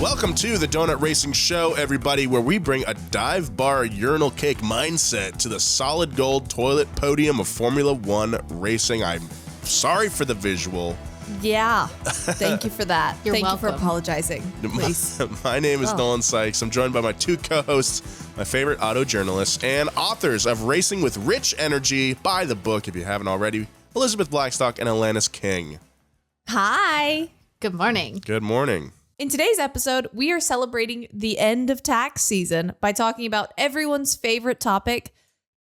Welcome to the Donut Racing Show, everybody, where we bring a dive bar urinal cake mindset to the solid gold toilet podium of Formula One racing. I'm sorry for the visual. Yeah, thank you for that. Thank you for apologizing, please. My name is Nolan Sykes. I'm joined by my two co-hosts, my favorite auto journalists, and authors of Racing with Rich Energy. Buy the book if you haven't already. Elizabeth Blackstock and Alanis King. Hi. Good morning. Good morning. In today's episode, we are celebrating the end of tax season by talking about everyone's favorite topic,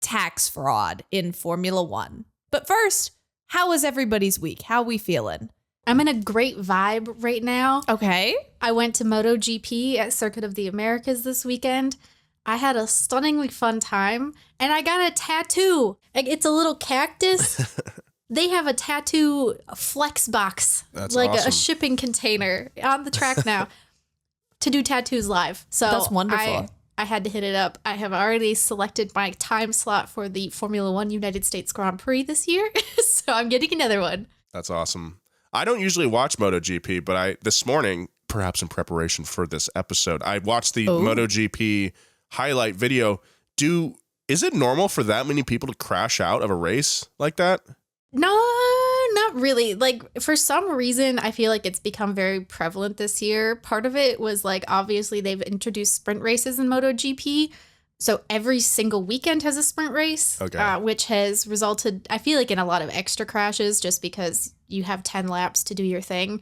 tax fraud in Formula One. But first, how was everybody's week? How are we feeling? I'm in a great vibe right now. Okay. I went to MotoGP at Circuit of the Americas this weekend. I had a stunningly fun time, and I got a tattoo. It's a little cactus. They have a tattoo flex box. That's like awesome. a shipping container on the track now to do tattoos live. So That's wonderful. I had to hit it up. I have already selected my time slot for the Formula One United States Grand Prix this year. So I'm getting another one. That's awesome. I don't usually watch MotoGP, but this morning, perhaps in preparation for this episode, I watched the MotoGP highlight video. Is it normal for that many people to crash out of a race like that? No, not really. Like, for some reason, I feel like it's become very prevalent this year. Part of it was, like, obviously they've introduced sprint races in MotoGP. So every single weekend has a sprint race, which has resulted, I feel like, in a lot of extra crashes just because you have 10 laps to do your thing.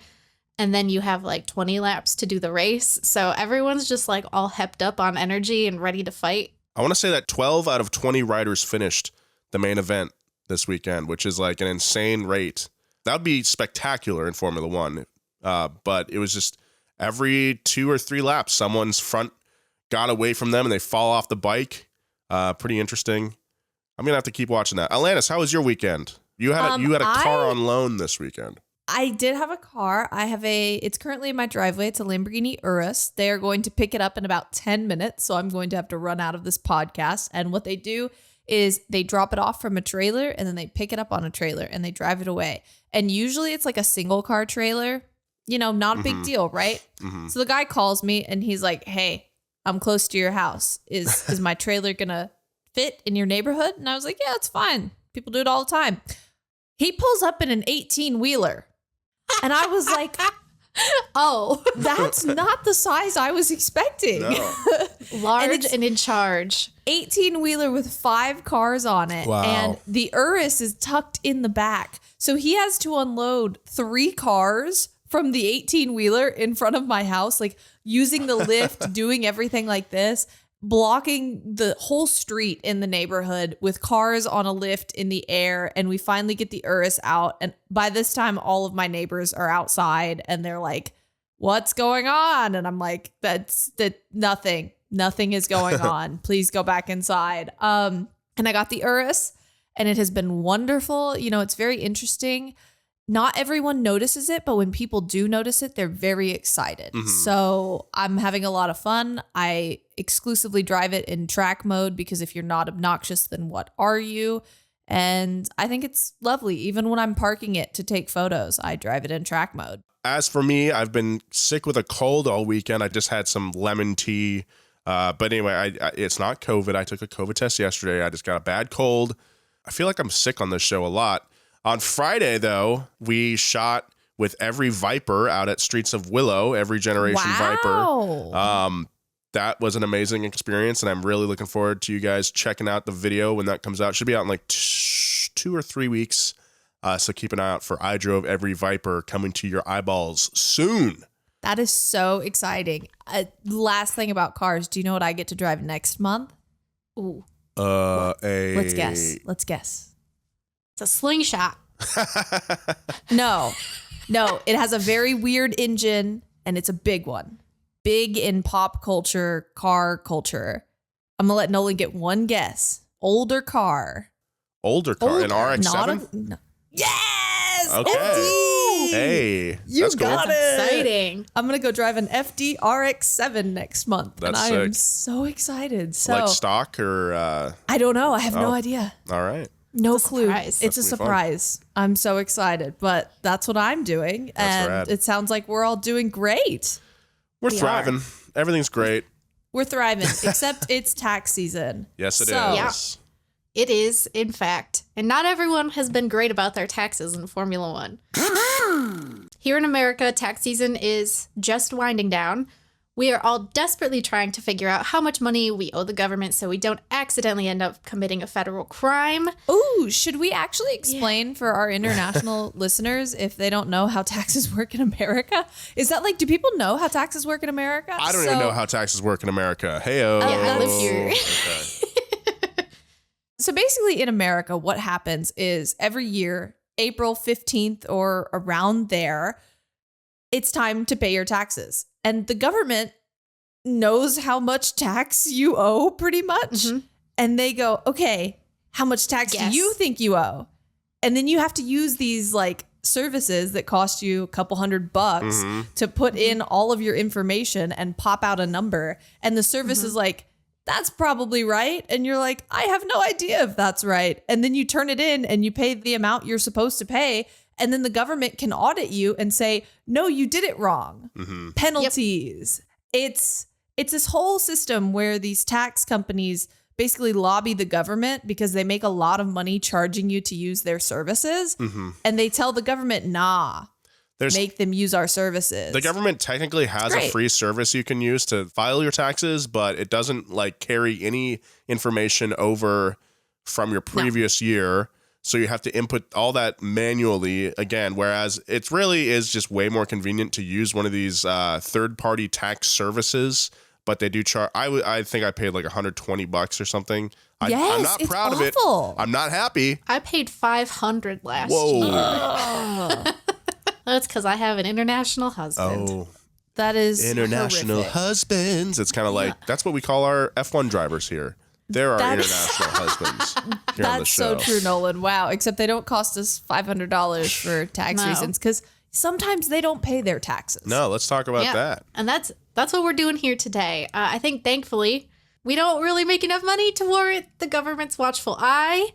And then you have, like, 20 laps to do the race. So everyone's just, like, all hepped up on energy and ready to fight. I want to say that 12 out of 20 riders finished the main event this weekend, which is like an insane rate. That would be spectacular in Formula One. But it was just every 2 or 3 laps, someone's front got away from them and they fall off the bike. Pretty interesting. I'm going to have to keep watching that. Alanis, how was your weekend? You had a car on loan this weekend. I did have a car. It's currently in my driveway. It's a Lamborghini Urus. They are going to pick it up in about 10 minutes. So I'm going to have to run out of this podcast. And what they do is they drop it off from a trailer and then they pick it up on a trailer and they drive it away. And usually it's like a single car trailer, not a big deal, right? Mm-hmm. So the guy calls me and he's like, hey, I'm close to your house. Is my trailer going to fit in your neighborhood? And I was like, yeah, it's fine. People do it all the time. He pulls up in an 18-wheeler. And I was like, oh, that's not the size I was expecting. No. Large and in charge. 18-wheeler with 5 cars on it. Wow. And the Urus is tucked in the back. So he has to unload 3 cars from the 18-wheeler in front of my house, like using the lift, doing everything like this, blocking the whole street in the neighborhood with cars on a lift in the air. And we finally get the Urus out. And by this time, all of my neighbors are outside and they're like, what's going on? And I'm like, nothing is going on. Please go back inside. And I got the Urus and it has been wonderful. It's very interesting. Not everyone notices it, but when people do notice it, they're very excited. Mm-hmm. So I'm having a lot of fun. I exclusively drive it in track mode because if you're not obnoxious, then what are you? And I think it's lovely. Even when I'm parking it to take photos, I drive it in track mode. As for me, I've been sick with a cold all weekend. I just had some lemon tea. But anyway, it's not COVID. I took a COVID test yesterday. I just got a bad cold. I feel like I'm sick on this show a lot. On Friday, though, we shot with every Viper out at Streets of Willow, every generation Viper. That was an amazing experience, and I'm really looking forward to you guys checking out the video when that comes out. It should be out in like 2 or 3 weeks. So keep an eye out for I Drove Every Viper coming to your eyeballs soon. That is so exciting. Last thing about cars, do you know what I get to drive next month? Ooh. Let's guess. It's a slingshot. No, it has a very weird engine and it's a big one. Big in pop culture, car culture. I'm going to let Nolan get one guess. Older car. An RX-7? No. Yes! Okay. FD! Hey, you that's got cool. it. Exciting. I'm going to go drive an FD RX-7 next month. That's and I am sick. so excited. So Like stock or... I don't know. I have no idea. All right. No clue. Surprise. It's a surprise. I'm so excited, but that's what I'm doing. That's and rad. It sounds like we're all doing great. We're We thriving. Everything's great. We're thriving, except it's tax season. Yes, it is. Yeah. It is, in fact. And not everyone has been great about their taxes in Formula One. Here in America, tax season is just winding down. We are all desperately trying to figure out how much money we owe the government so we don't accidentally end up committing a federal crime. Ooh, should we actually explain for our international listeners if they don't know how taxes work in America? Is that like, do people know how taxes work in America? I don't even know how taxes work in America. Hey-o. Yeah, I live here. Okay. So basically in America, what happens is every year, April 15th or around there, it's time to pay your taxes. And the government knows how much tax you owe pretty much. Mm-hmm. And they go, okay, how much tax do you think you owe? And then you have to use these like services that cost you a couple $100 to put in all of your information and pop out a number. And the service is like, that's probably right. And you're like, I have no idea if that's right. And then you turn it in and you pay the amount you're supposed to pay. And then the government can audit you and say, no, you did it wrong. Penalties. It's this whole system where these tax companies basically lobby the government because they make a lot of money charging you to use their services. And they tell the government, nah, make them use our services. The government technically has a free service you can use to file your taxes, but it doesn't like carry any information over from your previous year. So you have to input all that manually again, whereas it really is just way more convenient to use one of these third-party tax services. But they do charge. I think I paid like $120 or something. I'm not proud of it. I'm not happy. I paid $500 last year. That's because I have an international husband. Oh, that is international horrific. husbands. It's kind of like that's what we call our F1 drivers here. They're our international husbands here on the show. That's so true, Nolan. Wow. Except they don't cost us $500 for tax reasons because sometimes they don't pay their taxes. No, let's talk about that. And that's what we're doing here today. I think thankfully we don't really make enough money to warrant the government's watchful eye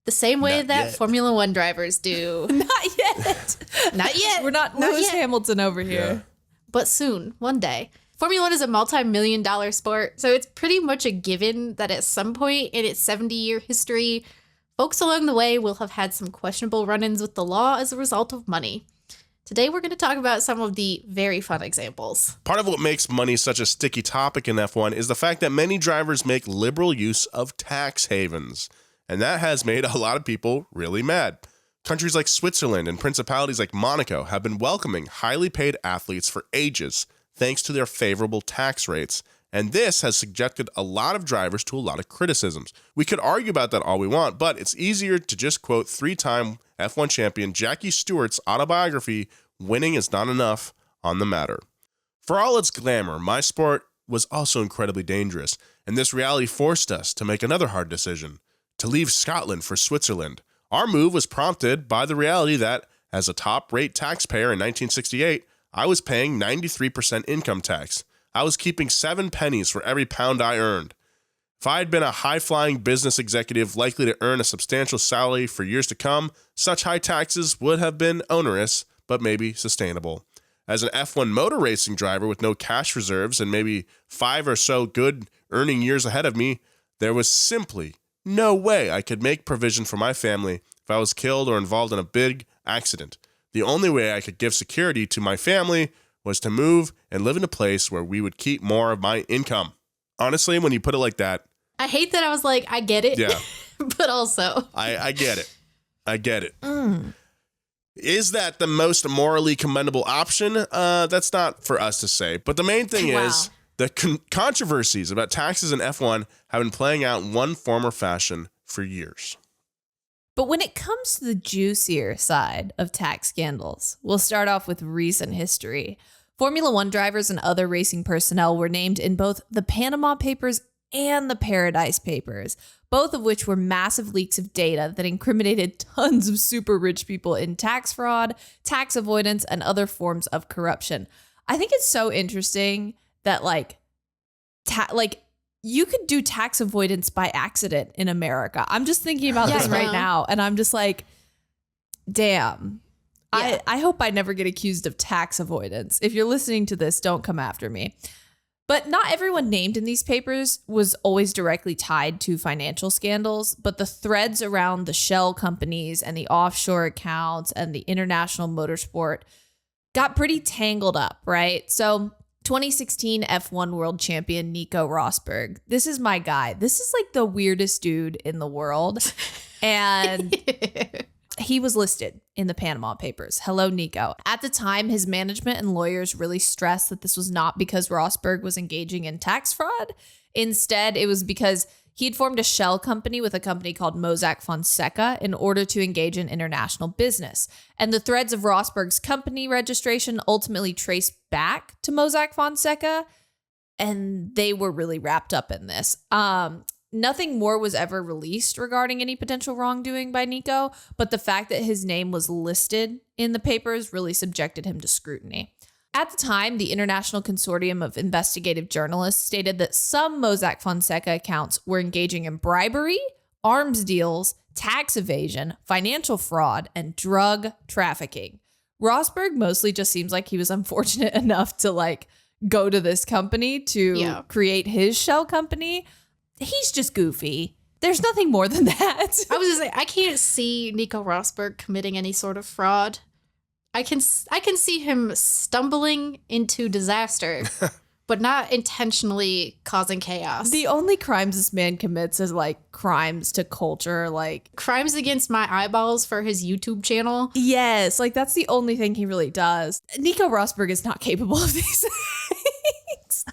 the same way that Formula One drivers do. Not yet. Not yet. We're not Lewis Hamilton over here. But soon, one day. Formula One is a multi-million-dollar sport, so it's pretty much a given that at some point in its 70-year history, folks along the way will have had some questionable run-ins with the law as a result of money. Today, we're going to talk about some of the very fun examples. Part of what makes money such a sticky topic in F1 is the fact that many drivers make liberal use of tax havens, and that has made a lot of people really mad. Countries like Switzerland and principalities like Monaco have been welcoming highly paid athletes for ages, thanks to their favorable tax rates. And this has subjected a lot of drivers to a lot of criticisms. We could argue about that all we want, but it's easier to just quote three-time F1 champion Jackie Stewart's autobiography, "Winning is not enough," on the matter. For all its glamour, my sport was also incredibly dangerous, and this reality forced us to make another hard decision, to leave Scotland for Switzerland. Our move was prompted by the reality that, as a top-rate taxpayer in 1968, I was paying 93% income tax. I was keeping 7 pennies for every pound I earned. If I had been a high-flying business executive likely to earn a substantial salary for years to come, such high taxes would have been onerous, but maybe sustainable. As an F1 motor racing driver with no cash reserves and maybe 5 or so good earning years ahead of me, there was simply no way I could make provision for my family if I was killed or involved in a big accident. The only way I could give security to my family was to move and live in a place where we would keep more of my income. Honestly, when you put it like that, I hate that I was like, I get it. Yeah. But also, I get it. I get it. Is that the most morally commendable option? That's not for us to say. But the main thing is the controversies about taxes in F1 have been playing out in one form or fashion for years. But when it comes to the juicier side of tax scandals, we'll start off with recent history. Formula One drivers and other racing personnel were named in both the Panama Papers and the Paradise Papers, both of which were massive leaks of data that incriminated tons of super rich people in tax fraud, tax avoidance, and other forms of corruption. I think it's so interesting that you could do tax avoidance by accident in America. I'm just thinking about this right now, and I'm just like, damn. Yeah. I hope I never get accused of tax avoidance. If you're listening to this, don't come after me. But not everyone named in these papers was always directly tied to financial scandals, but the threads around the shell companies and the offshore accounts and the international motorsport got pretty tangled up, right? So 2016 F1 world champion Nico Rosberg. This is my guy. This is like the weirdest dude in the world. And he was listed in the Panama Papers. Hello, Nico. At the time, his management and lawyers really stressed that this was not because Rosberg was engaging in tax fraud. Instead, it was because he had formed a shell company with a company called Mossack Fonseca in order to engage in international business. And the threads of Rosberg's company registration ultimately traced back to Mossack Fonseca, and they were really wrapped up in this. Nothing more was ever released regarding any potential wrongdoing by Nico, but the fact that his name was listed in the papers really subjected him to scrutiny. At the time, the International Consortium of Investigative Journalists stated that some Mossack Fonseca accounts were engaging in bribery, arms deals, tax evasion, financial fraud, and drug trafficking. Rosberg mostly just seems like he was unfortunate enough to go to this company to create his shell company. He's just goofy. There's nothing more than that. I was just like, I can't see Nico Rosberg committing any sort of fraud. I can see him stumbling into disaster, but not intentionally causing chaos. The only crimes this man commits is crimes to culture, crimes against my eyeballs for his YouTube channel. Yes, that's the only thing he really does. Nico Rosberg is not capable of these things.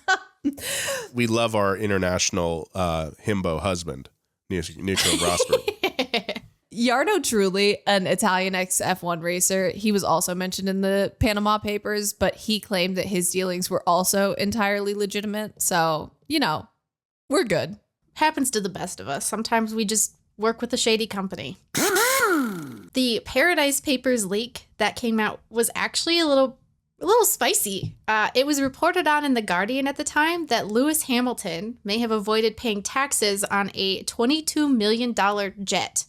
We love our international himbo husband, Nico Rosberg. Jarno Trulli, an Italian ex-F1 racer, he was also mentioned in the Panama Papers, but he claimed that his dealings were also entirely legitimate. So, we're good. Happens to the best of us. Sometimes we just work with a shady company. The Paradise Papers leak that came out was actually a little spicy. It was reported on in The Guardian at the time that Lewis Hamilton may have avoided paying taxes on a $22 million jet,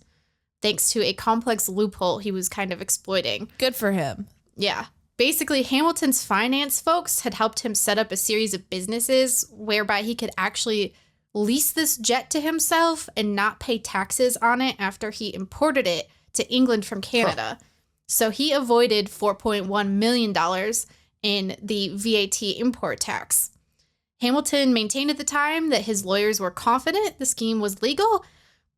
thanks to a complex loophole he was kind of exploiting. Good for him. Yeah. Basically, Hamilton's finance folks had helped him set up a series of businesses whereby he could actually lease this jet to himself and not pay taxes on it after he imported it to England from Canada. Huh. So he avoided $4.1 million in the VAT import tax. Hamilton maintained at the time that his lawyers were confident the scheme was legal,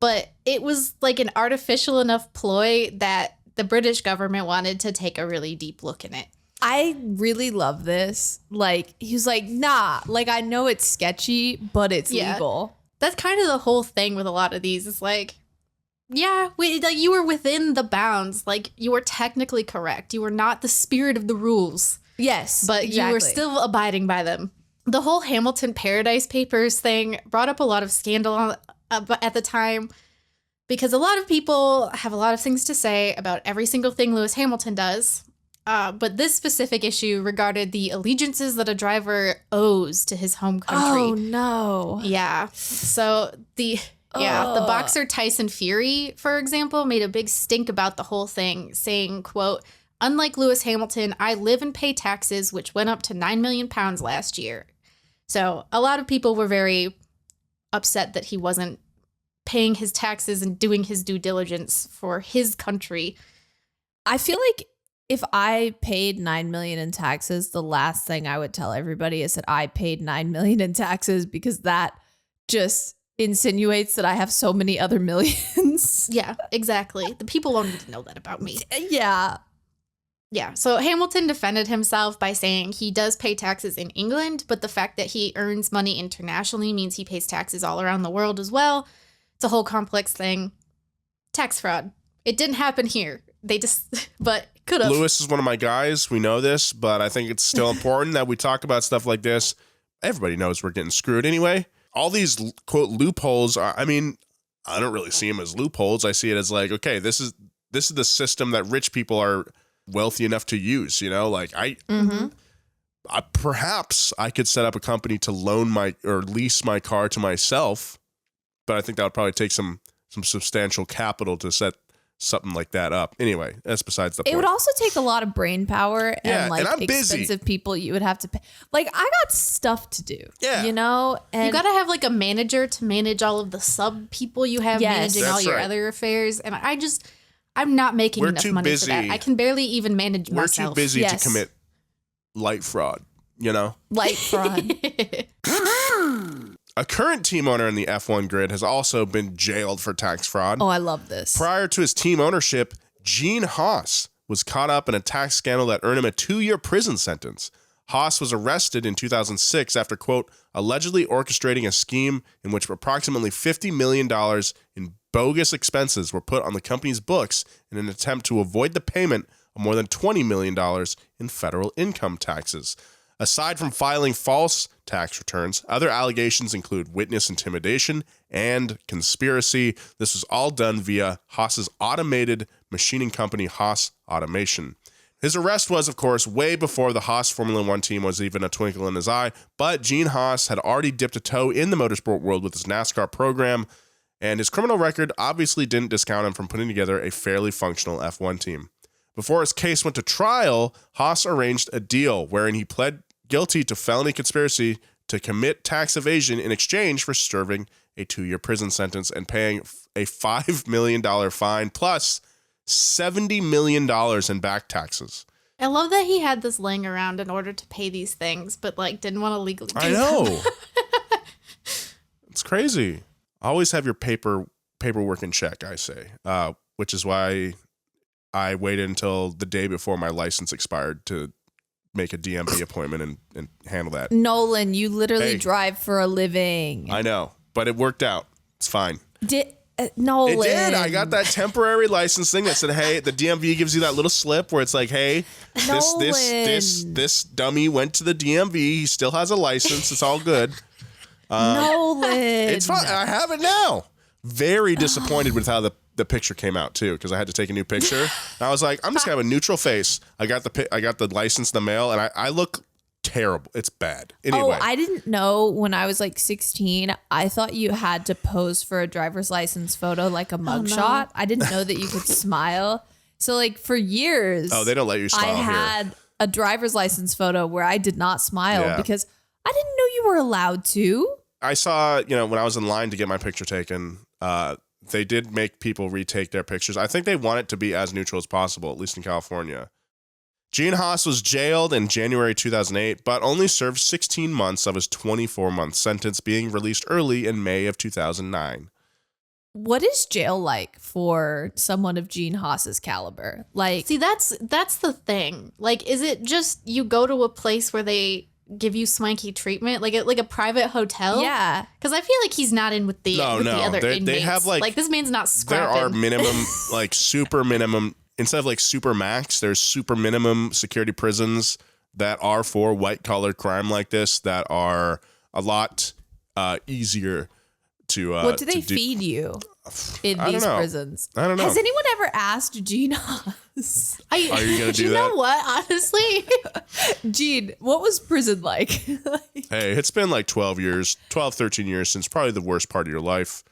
but it was an artificial enough ploy that the British government wanted to take a really deep look in it. I really love this. He was nah, I know it's sketchy, but it's legal. That's kind of the whole thing with a lot of these. It's you were within the bounds. You were technically correct. You were not the spirit of the rules. Yes, but exactly. You were still abiding by them. The whole Hamilton Paradise Papers thing brought up a lot of scandal at the time, because a lot of people have a lot of things to say about every single thing Lewis Hamilton does. But this specific issue regarded the allegiances that a driver owes to his home country. Oh, no. Yeah. So the boxer Tyson Fury, for example, made a big stink about the whole thing, saying, quote, "Unlike Lewis Hamilton, I live and pay taxes, which went up to £9 million last year." So a lot of people were very upset that he wasn't paying his taxes and doing his due diligence for his country. I feel like if I paid $9 million in taxes, the last thing I would tell everybody is that I paid $9 million in taxes, because that just insinuates that I have so many other millions. Yeah, exactly. The people won't need to know that about me. Yeah. Yeah, so Hamilton defended himself by saying he does pay taxes in England, but the fact that he earns money internationally means he pays taxes all around the world as well. It's a whole complex thing. Tax fraud. It didn't happen here. But could have. Lewis is one of my guys. We know this, but I think it's still important that we talk about stuff like this. Everybody knows we're getting screwed anyway. All these, quote, loopholes, I don't really see them as loopholes. I see it as okay, this is the system that rich people are wealthy enough to use, perhaps I could set up a company to loan or lease my car to myself, but I think that would probably take some substantial capital to set something like that up. Anyway, that's besides the point. It would also take a lot of brain power Yeah, and like and I'm busy. expensive people you would have to pay. Like I got stuff to do. Yeah. You know? And You got to have like a manager to manage all of the sub people you have Yes. managing all That's your right. other affairs. And I'm not making We're enough too money busy. for that. I can barely even manage We're myself. too busy Yes. to commit light fraud, you know? light fraud. A current team owner in the F1 grid has also been jailed for tax fraud. Oh, I love this. Prior to his team ownership, Gene Haas was caught up in a tax scandal that earned him a 2-year prison sentence. Haas was arrested in 2006 after, quote, allegedly orchestrating a scheme in which approximately $50 million in bogus expenses were put on the company's books in an attempt to avoid the payment of more than $20 million in federal income taxes. Aside from filing false tax returns, other allegations include witness intimidation and conspiracy. This was all done via Haas's automated machining company, Haas Automation. His arrest was, of course, way before the Haas Formula One team was even a twinkle in his eye, but Gene Haas had already dipped a toe in the motorsport world with his NASCAR program, and his criminal record obviously didn't discount him from putting together a fairly functional F1 team. Before his case went to trial, Haas arranged a deal wherein he pled guilty to felony conspiracy to commit tax evasion in exchange for serving a 2-year prison sentence and paying a $5 million fine plus $70 million in back taxes. I love that he had this laying around in order to pay these things, but like didn't want to legally do I them. know. It's crazy. Always have your paperwork in check, I say, which is why I waited until the day before my license expired to make a DMV appointment and handle that. Nolan, you literally Hey. drive for a living. I know, but it worked out. It's fine. Nolan. It did. I got that temporary license thing that said, "Hey," the DMV gives you that little slip where it's like, "Hey, this dummy went to the DMV. He still has a license. It's all good. Nolan. It's fine. I have it now." Very disappointed with how the picture came out too, because I had to take a new picture. And I was like, I'm just gonna have a neutral face. I got the license in the mail, and I look terrible. It's bad. Anyway, Oh, I didn't know when I was like 16. I thought you had to pose for a driver's license photo like a mugshot. I didn't know that you could smile. So like for years, they don't let you smile I had here. a driver's license photo where I did not smile Yeah. because I didn't know you were allowed to. I saw, when I was in line to get my picture taken, they did make people retake their pictures. I think they want it to be as neutral as possible, at least in California. Gene Haas was jailed in January 2008, but only served 16 months of his 24-month sentence, being released early in May of 2009. What is jail like for someone of Gene Haas's caliber? Like, See, that's the thing. Like, is it just you go to a place where they give you swanky treatment, like a private hotel? yeah. Because I feel like he's not in with the No, with the other they inmates. have, like this man's not There scrapping. are minimum, like super minimum, instead of like super max, there's super minimum security prisons that are for white collar crime like this that are a lot easier to What do they to do. feed you in I don't these know. prisons? I don't know. Has anyone ever asked Gene Haas? Are you gonna do you that? know what? Honestly, Gene, what was prison like? Hey, it's been like 13 years since probably the worst part of your life.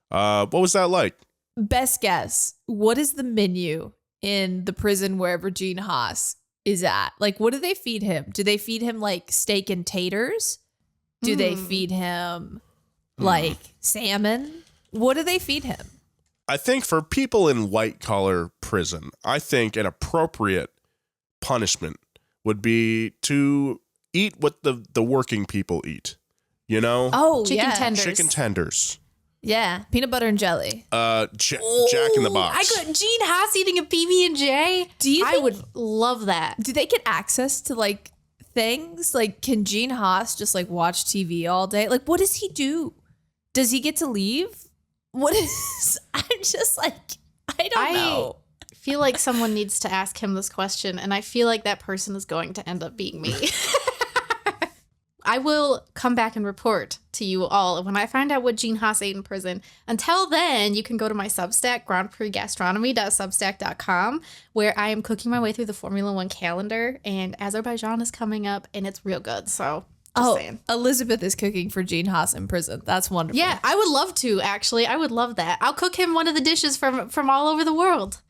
What was that like? Best guess. What is the menu in the prison wherever Gene Haas is at? Like, what do they feed him? Do they feed him like steak and taters? Do they feed him like salmon? What do they feed him? I think for people in white collar prison, I think an appropriate punishment would be to eat what the working people eat. You know? Oh, chicken yeah. tenders. Chicken tenders. Yeah, peanut butter and jelly. Jack in the Box. I could Gene Haas eating a PB&J. Do you I think- would love that. Do they get access to like things? Like, can Gene Haas just like watch TV all day? Like, what does he do? Does he get to leave? What is? I'm just like, I don't know. feel like someone needs to ask him this question, and I feel like that person is going to end up being me. I will come back and report to you all when I find out what Gene Haas ate in prison. Until then, you can go to my Substack, grandprixgastronomy.substack.com, where I am cooking my way through the Formula One calendar, and Azerbaijan is coming up, and it's real good. So, just saying. Elizabeth is cooking for Gene Haas in prison. That's wonderful. Yeah, I would love to, actually. I would love that. I'll cook him one of the dishes from all over the world.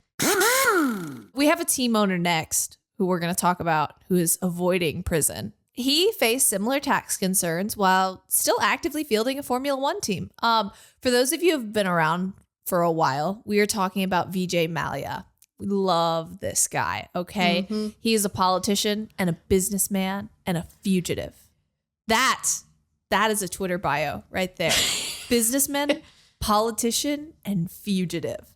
We have a team owner next who we're going to talk about who is avoiding prison. He faced similar tax concerns while still actively fielding a Formula One team. For those of you who have been around for a while, we are talking about Vijay Mallya. We love this guy, okay? Mm-hmm. He is a politician and a businessman and a fugitive. That is a Twitter bio right there. Businessman, politician, and fugitive.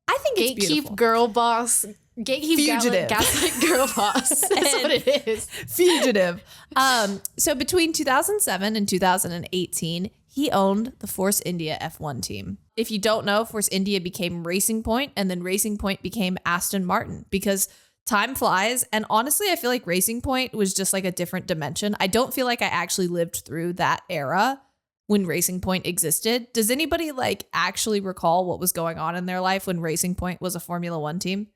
I think it's beautiful. Gatekeep girl boss. Gatekeep fugitive. Gaslight girl boss. That's what it is. Fugitive. So between 2007 and 2018, he owned the Force India F1 team. If you don't know, Force India became Racing Point, and then Racing Point became Aston Martin because time flies. And honestly, I feel like Racing Point was just like a different dimension. I don't feel like I actually lived through that era when Racing Point existed. Does anybody like actually recall what was going on in their life when Racing Point was a Formula One team?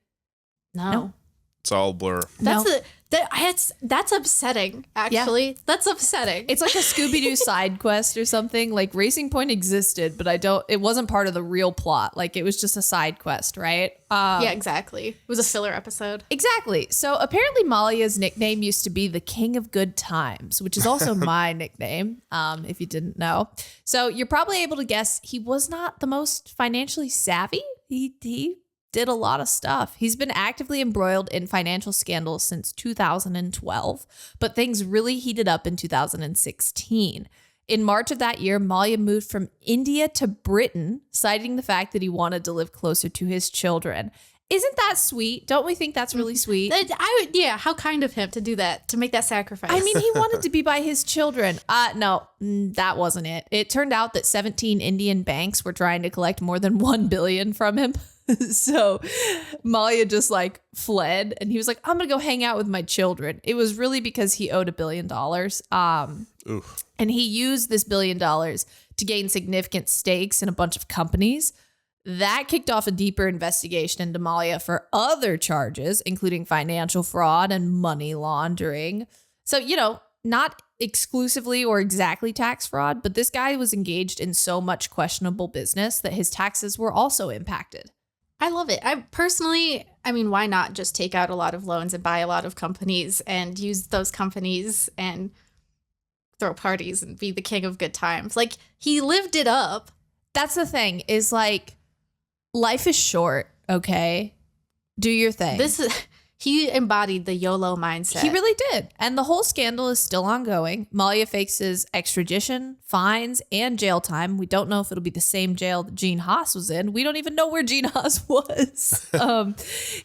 No. It's all blur. That's upsetting, actually. Yeah. That's upsetting. It's like a Scooby-Doo side quest or something. Like Racing Point existed, but it wasn't part of the real plot. Like it was just a side quest, right? Yeah, exactly. It was a filler episode. Exactly. So apparently Mallya's nickname used to be the King of Good Times, which is also my nickname, if you didn't know. So you're probably able to guess he was not the most financially savvy. He did a lot of stuff. He's been actively embroiled in financial scandals since 2012, but things really heated up in 2016. In March of that year, Mallya moved from India to Britain, citing the fact that he wanted to live closer to his children. Isn't that sweet? Don't we think that's really sweet? How kind of him to do that, to make that sacrifice. I mean, he wanted to be by his children. No, that wasn't it. It turned out that 17 Indian banks were trying to collect more than $1 billion from him. So Mallya just like fled and he was like, I'm going to go hang out with my children. It was really because he owed $1 billion. And he used this $1 billion to gain significant stakes in a bunch of companies. That kicked off a deeper investigation into Mallya for other charges, including financial fraud and money laundering. So, not exclusively or exactly tax fraud, but this guy was engaged in so much questionable business that his taxes were also impacted. I love it. Why not just take out a lot of loans and buy a lot of companies and use those companies and throw parties and be the king of good times? Like, he lived it up. That's the thing, is like, life is short, okay? Do your thing. He embodied the YOLO mindset. He really did. And the whole scandal is still ongoing. Mallya faces extradition, fines, and jail time. We don't know if it'll be the same jail that Gene Haas was in. We don't even know where Gene Haas was.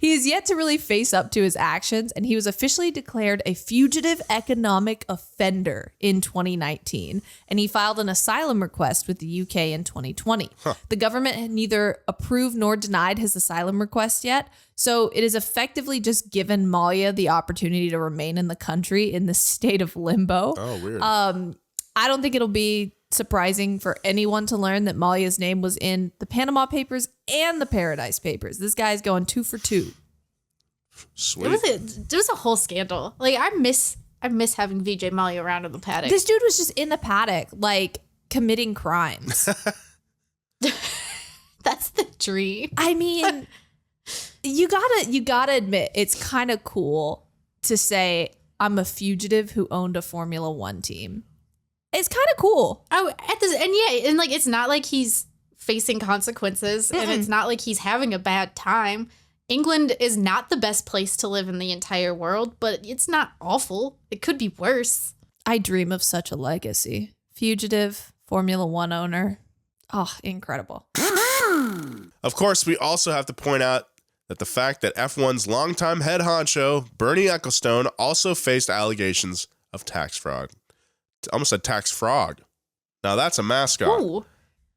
He is yet to really face up to his actions, and he was officially declared a fugitive economic offender in 2019. And he filed an asylum request with the UK in 2020. The government had neither approved nor denied his asylum request yet. So it is effectively just given Mallya the opportunity to remain in the country in the state of limbo. Oh, weird. I don't think it'll be surprising for anyone to learn that Mallya's name was in the Panama Papers and the Paradise Papers. This guy's going 2 for 2. Sweet. There was a whole scandal. Like, I miss having Vijay Mallya around in the paddock. This dude was just in the paddock, like, committing crimes. That's the dream. I mean, you gotta admit, it's kind of cool to say I'm a fugitive who owned a Formula One team. It's kind of cool. Oh, and like, it's not like he's facing consequences, and it's not like he's having a bad time. England is not the best place to live in the entire world, but it's not awful. It could be worse. I dream of such a legacy. Fugitive, Formula One owner. Oh, incredible. Of course, we also have to point out that the fact that F1's longtime head honcho, Bernie Ecclestone, also faced allegations of tax fraud. Almost said tax frog. Now that's a mascot. Ooh,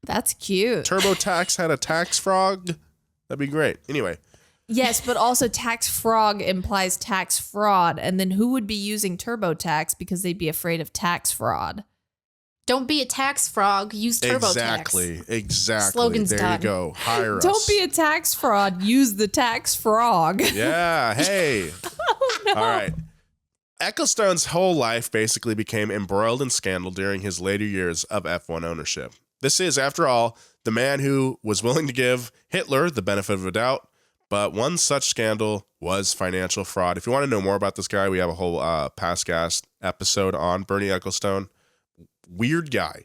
that's cute. TurboTax had a tax frog. That'd be great. Anyway. Yes, but also tax frog implies tax fraud. And then who would be using TurboTax because they'd be afraid of tax fraud? Don't be a tax frog. Use TurboTax. Exactly. Slogan's there done. you go. Hire us. Don't be a tax fraud. Use the tax frog. Yeah. Hey. Oh, no. All right. Ecclestone's whole life basically became embroiled in scandal during his later years of F1 ownership. This is, after all, the man who was willing to give Hitler the benefit of a doubt, But one such scandal was financial fraud. If you want to know more about this guy, we have a whole past cast episode on Bernie Ecclestone. Weird guy.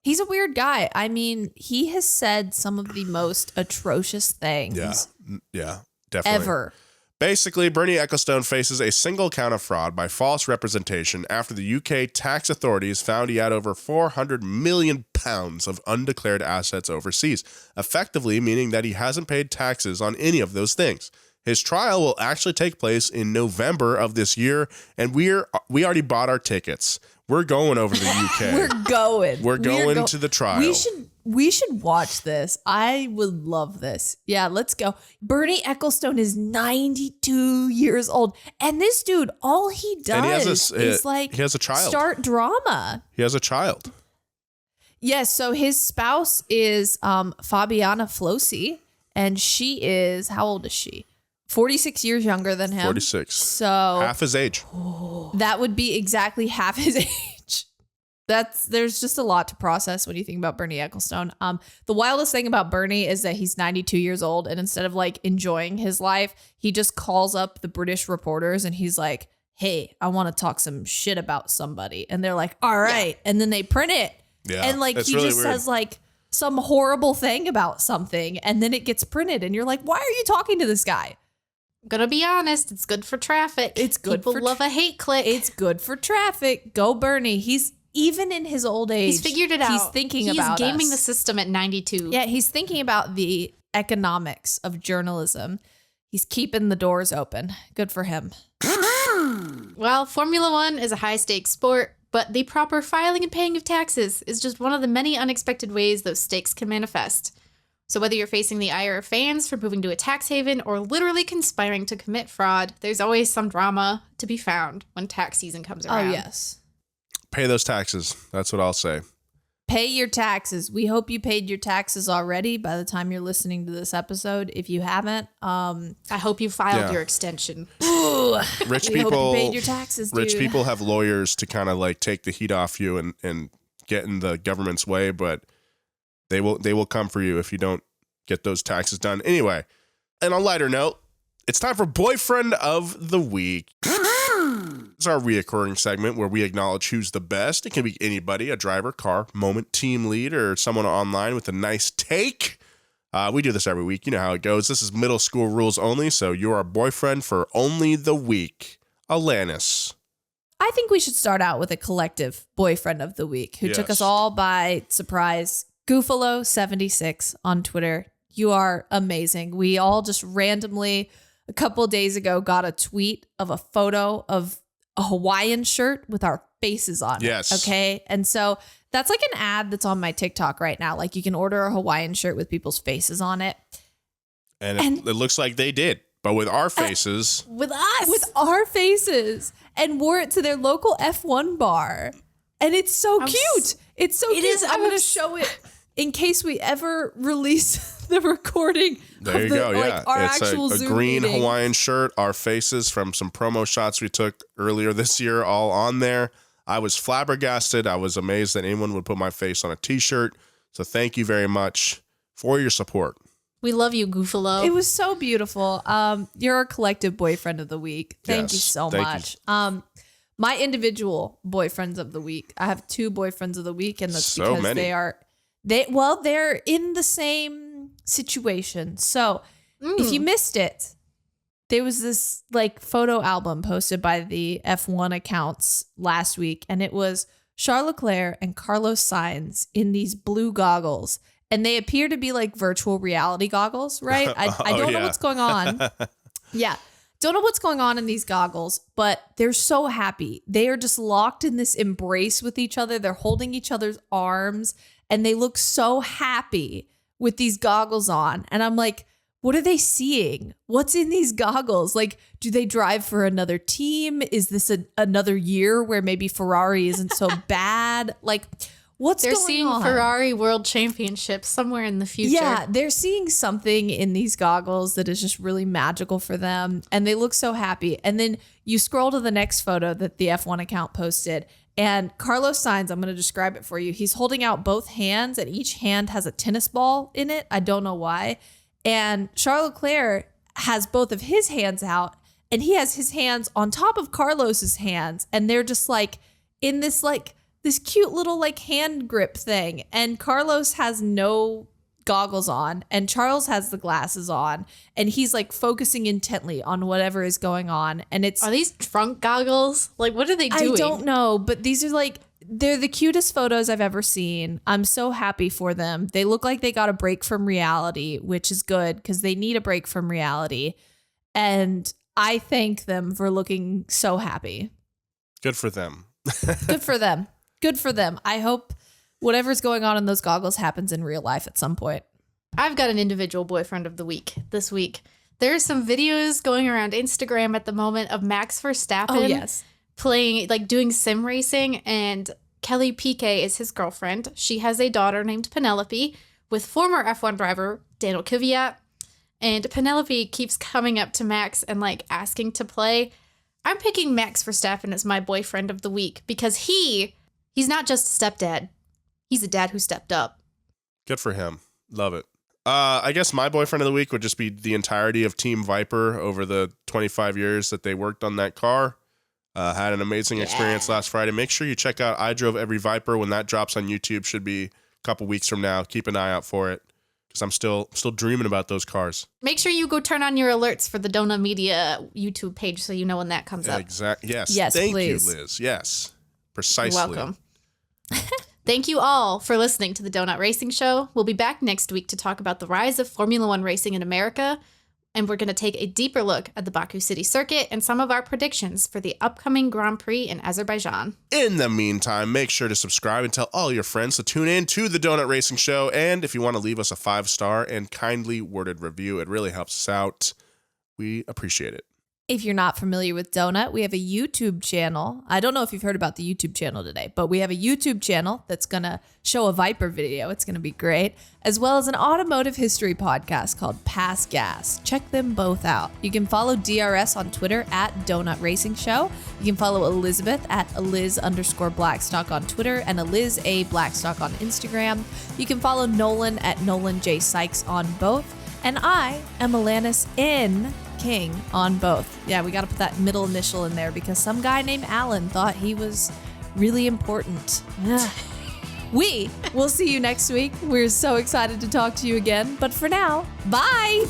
He's a weird guy. I mean, he has said some of the most atrocious things Yeah, definitely. ever. Basically, Bernie Ecclestone faces a single count of fraud by false representation after the UK tax authorities found he had over £400 million of undeclared assets overseas, effectively meaning that he hasn't paid taxes on any of those things. His trial will actually take place in November of this year, and we already bought our tickets. We're going over to the UK. We're going to the trial. We should watch this. I would love this. Yeah, let's go. Bernie Ecclestone is 92 years old. And this dude, all he does is like he has a child. Start drama. He has a child. Yes, so his spouse is Fabiana Flosi, and she is, how old is she? 46 years younger than him. 46. So half his age. That would be exactly half his age. There's just a lot to process when you think about Bernie Ecclestone. The wildest thing about Bernie is that he's 92 years old, and instead of like enjoying his life, he just calls up the British reporters and he's like, "Hey, I want to talk some shit about somebody," and they're like, "All right," and then they print it, and like he really just says like some horrible thing about something, and then it gets printed, and you're like, "Why are you talking to this guy?" Gonna be honest, it's good for traffic. It's good. People love a hate click. It's good for traffic. Go Bernie. He's even in his old age. He's figured it out. He's thinking about He's gaming us. the system at 92. Yeah, he's thinking about the economics of journalism. He's keeping the doors open. Good for him. Well, Formula One is a high-stakes sport, but the proper filing and paying of taxes is just one of the many unexpected ways those stakes can manifest. So whether you're facing the ire of fans for moving to a tax haven or literally conspiring to commit fraud, there's always some drama to be found when tax season comes around. Oh, yes. Pay those taxes. That's what I'll say. Pay your taxes. We hope you paid your taxes already by the time you're listening to this episode. If you haven't, I hope you filed your extension. Rich we people hope you paid your taxes, dude. Rich people have lawyers to kind of like take the heat off you and get in the government's way, but they will come for you if you don't get those taxes done. Anyway, and on a lighter note, it's time for Boyfriend of the Week. It's our reoccurring segment where we acknowledge who's the best. It can be anybody, a driver, car, moment, team lead, or someone online with a nice take. We do this every week. You know how it goes. This is middle school rules only, so you're our boyfriend for only the week. Alanis. I think we should start out with a collective Boyfriend of the Week who took us all by surprise. Goofalo76 on Twitter. You are amazing. We all just randomly, a couple of days ago, got a tweet of a photo of a Hawaiian shirt with our faces on it. Yes. Okay. And so that's like an ad that's on my TikTok right now. Like you can order a Hawaiian shirt with people's faces on it. And it looks like they did, but with our faces. With us. With our faces. And wore it to their local F1 bar. And it's so cute. It's so cute. I'm going to show it in case we ever release the recording. There you go. Yeah. Our it's actual a Zoom green meeting. Hawaiian shirt, our faces from some promo shots we took earlier this year, all on there. I was flabbergasted. I was amazed that anyone would put my face on a t-shirt. So thank you very much for your support. We love you, Goofalo. It was so beautiful. You're our collective Boyfriend of the Week. Thank you so much. My individual Boyfriends of the Week. I have 2 Boyfriends of the Week, and that's So because many. they're in the same situation. So if you missed it, there was this like photo album posted by the F1 accounts last week, and it was Charles Leclerc and Carlos Sainz in these blue goggles. And they appear to be like virtual reality goggles, right? I don't know what's going on. Yeah. Don't know what's going on in these goggles, but they're so happy. They are just locked in this embrace with each other. They're holding each other's arms and they look so happy with these goggles on. And I'm like, what are they seeing? What's in these goggles? Like, do they drive for another team? Is this another year where maybe Ferrari isn't so bad? Like, what's They're going seeing on? Ferrari World Championship somewhere in the future. Yeah, they're seeing something in these goggles that is just really magical for them. And they look so happy. And then you scroll to the next photo that the F1 account posted. And Carlos Sainz, I'm going to describe it for you. He's holding out both hands and each hand has a tennis ball in it. I don't know why. And Charles Leclerc has both of his hands out, and he has his hands on top of Carlos's hands, and they're just like in this cute little like hand grip thing, and Carlos has no goggles on and Charles has the glasses on, and he's like focusing intently on whatever is going on. And are these drunk goggles? Like, what are they doing? I don't know, but these are like, they're the cutest photos I've ever seen. I'm so happy for them. They look like they got a break from reality, which is good because they need a break from reality. And I thank them for looking so happy. Good for them. Good for them. Good for them. I hope whatever's going on in those goggles happens in real life at some point. I've got an individual boyfriend of the week this week. There's some videos going around Instagram at the moment of Max Verstappen playing, like doing sim racing, and Kelly Piquet is his girlfriend. She has a daughter named Penelope with former F1 driver Daniel Kvyat, and Penelope keeps coming up to Max and like asking to play. I'm picking Max Verstappen as my boyfriend of the week because he's not just a stepdad. He's a dad who stepped up. Good for him. Love it. I guess my boyfriend of the week would just be the entirety of Team Viper over the 25 years that they worked on that car. Had an amazing experience last Friday. Make sure you check out I Drove Every Viper when that drops on YouTube. Should be a couple weeks from now. Keep an eye out for it because I'm still dreaming about those cars. Make sure you go turn on your alerts for the Donut Media YouTube page so you know when that comes up. Exactly. Yes. Yes, Thank please. you, Liz. Yes. Precisely. You're welcome. Thank you all for listening to the Donut Racing Show. We'll be back next week to talk about the rise of Formula One racing in America, and we're going to take a deeper look at the Baku City Circuit and some of our predictions for the upcoming Grand Prix in Azerbaijan. In the meantime, make sure to subscribe and tell all your friends to tune in to the Donut Racing Show, and if you want to leave us a 5-star and kindly worded review, it really helps us out. We appreciate it. If you're not familiar with Donut, we have a YouTube channel. I don't know if you've heard about the YouTube channel today, but we have a YouTube channel that's going to show a Viper video. It's going to be great, as well as an automotive history podcast called Pass Gas. Check them both out. You can follow DRS on Twitter at Donut Racing Show. You can follow Elizabeth at Eliz_Blackstock on Twitter and Eliz A. Blackstock on Instagram. You can follow Nolan at Nolan J. Sykes on both. And I am Alanis King on both. Yeah, we got to put that middle initial in there because some guy named Alan thought he was really important. We will see you next week. We're so excited to talk to you again. But for now, bye.